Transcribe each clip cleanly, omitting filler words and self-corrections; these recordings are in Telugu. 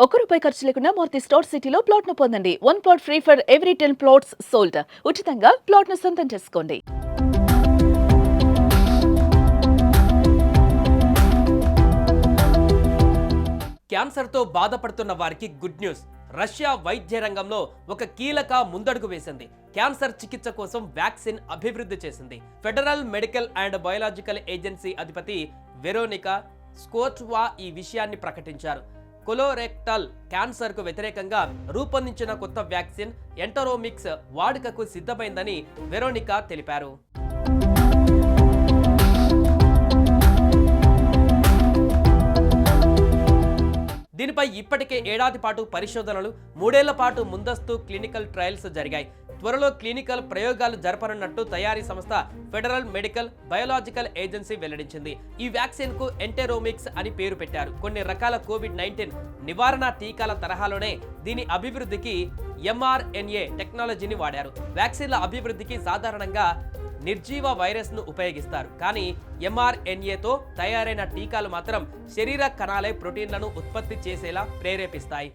రూపాయి ఖర్చు లేకుండా మూర్తి స్టోర్ సిటీలో ప్లాట్ ను పొందండి. 1 plot free for every 10 plots sold. ఉచితంగా ప్లాట్ ను సొంతం చేసుకోండి. క్యాన్సర్తో బాధపడుతున్న వారికి గుడ్ న్యూస్. రష్యా వైద్య రంగంలో ఒక కీలక ముందడుగు వేసింది. క్యాన్సర్ చికిత్స కోసం వ్యాక్సిన్ అభివృద్ధి చేసింది. Federal medical and biological agency అధిపతి వెరోనికా స్కోట్వా ఈ విషయాన్ని ప్రకటించారు. కొలోరెక్టల్ క్యాన్సర్ కు వ్యతిరేకంగా రూపొందించిన కొత్త వ్యాక్సిన్ ఎంటరోమిక్స్ వాడుకకు సిద్ధమైందని వెరోనికా తెలిపారు. దీనిపై ఇప్పటికే ఏడాది పాటు పరిశోధనలు, 3 ఏళ్ల పాటు ముందస్తు క్లినికల్ ట్రయల్స్ జరిగాయి. త్వరలో క్లినికల్ ప్రయోగాలు జరపనున్నట్టు తయారీ సంస్థ ఫెడరల్ మెడికల్ బయోలాజికల్ ఏజెన్సీ వెల్లడించింది. ఈ వ్యాక్సిన్ కు ఎంటెరోమిక్స్ అని పేరు పెట్టారు. కొన్ని రకాల కోవిడ్-19 నివారణ టీకాల తరహాలోనే దీని అభివృద్ధికి mRNA టెక్నాలజీని వాడారు. వ్యాక్సిన్ల అభివృద్ధికి సాధారణంగా నిర్జీవ వైరస్ ను ఉపయోగిస్తారు. కానీ mRNAతో తయారైన టీకాలు మాత్రం శరీర కణాలే ప్రోటీన్లను ఉత్పత్తి చేసేలా ప్రేరేపిస్తాయి.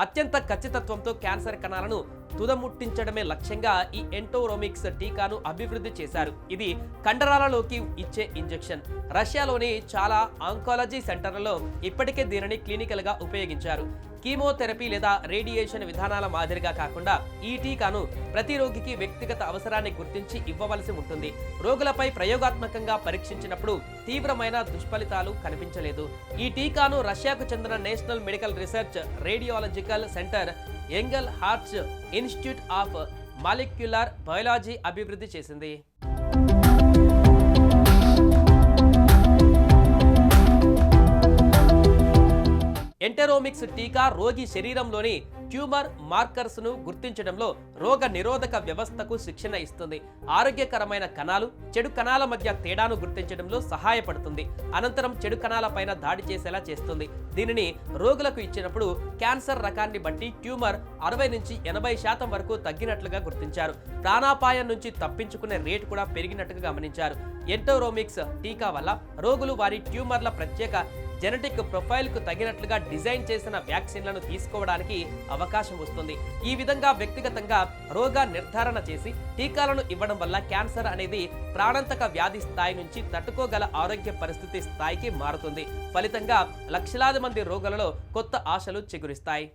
అత్యంత ఖచ్చితత్వంతో క్యాన్సర్ కణాలను తుదముట్టించడమే లక్ష్యంగా ఈ ఎంటోరోమిక్స్ టీకాను అభివృద్ధి చేశారు. ఇది కండరాలలోకి ఇచ్చే ఇంజెక్షన్. రష్యాలోని చాలా ఆంకాలజీ సెంటర్లలో ఇప్పటికే దీనిని క్లినికల్ గా ఉపయోగించారు. కీమోథెరపీ లేదా రేడియేషన్ విధానాల మాదిరిగా కాకుండా ఈ టీకాను ప్రతి రోగికి వ్యక్తిగత అవసరాన్ని గుర్తించి ఇవ్వవలసి ఉంటుంది. రోగులపై ప్రయోగాత్మకంగా పరీక్షించినప్పుడు తీవ్రమైన దుష్ఫలితాలు కనిపించలేదు. ఈ టీకాను రష్యాకు చెందిన national medical research radiological centre Engel hearts institute of molecular biology అభివృద్ధి చేసింది. ఎంటెరోమిక్స్ టీకా రోగి శరీరంలోని ట్యూమర్ మార్కర్స్ ను గుర్తించడంలో రోగ నిరోధక వ్యవస్థకు శిక్షణ ఇస్తుంది. ఆరోగ్యకరమైన కణాలు, చెడు కణాల మధ్య తేడాను గుర్తించడంలో సహాయపడుతుంది. అనంతరం చెడు కణాల పైన దాడి చేసేలా చేస్తుంది. దీనిని రోగులకు ఇచ్చినప్పుడు క్యాన్సర్ రకాన్ని బట్టి ట్యూమర్ 60 నుంచి 80% వరకు తగ్గినట్లుగా గుర్తించారు. ప్రాణాపాయం నుంచి తప్పించుకునే రేటు కూడా పెరిగినట్టుగా గమనించారు. ఎంటెరోమిక్స్ టీకా వల్ల రోగులు వారి ట్యూమర్ల ప్రత్యేక జెనెటిక్ ప్రొఫైల్ కు తగినట్లుగా డిజైన్ చేసిన వ్యాక్సిన్లను తీసుకోవడానికి అవకాశం వస్తుంది. ఈ విధంగా వ్యక్తిగతంగా రోగ నిర్ధారణ చేసి టీకాలను ఇవ్వడం వల్ల క్యాన్సర్ అనేది ప్రాణాంతక వ్యాధి స్థాయి నుంచి తట్టుకోగల ఆరోగ్య పరిస్థితి స్థాయికి మారుతుంది. ఫలితంగా లక్షలాది మంది రోగులలో కొత్త ఆశలు చిగురిస్తాయి.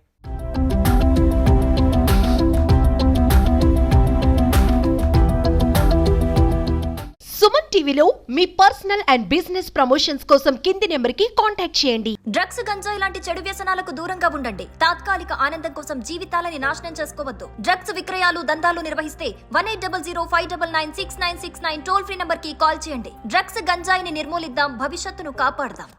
సుమన్ టీవీలో మీ పర్సనల్ అండ్ బిజినెస్ ప్రమోషన్స్ కోసం కింది నెంబర్కి కాంటాక్ట్ చేయండి. డ్రగ్స్, గంజాయి లాంటి చెడు వ్యసనాలకు దూరంగా ఉండండి. తాత్కాలిక ఆనందం కోసం జీవితాలని నాశనం చేసుకోవద్దు. డ్రగ్స్ విక్రయాలు, దందాలు నిర్వహిస్తే 1800-599-6969 టోల్ ఫ్రీ నంబర్ కి కాల్ చేయండి. డ్రగ్స్, గంజాయిని నిర్మూలిద్దాం, భవిష్యత్తును కాపాడదాం.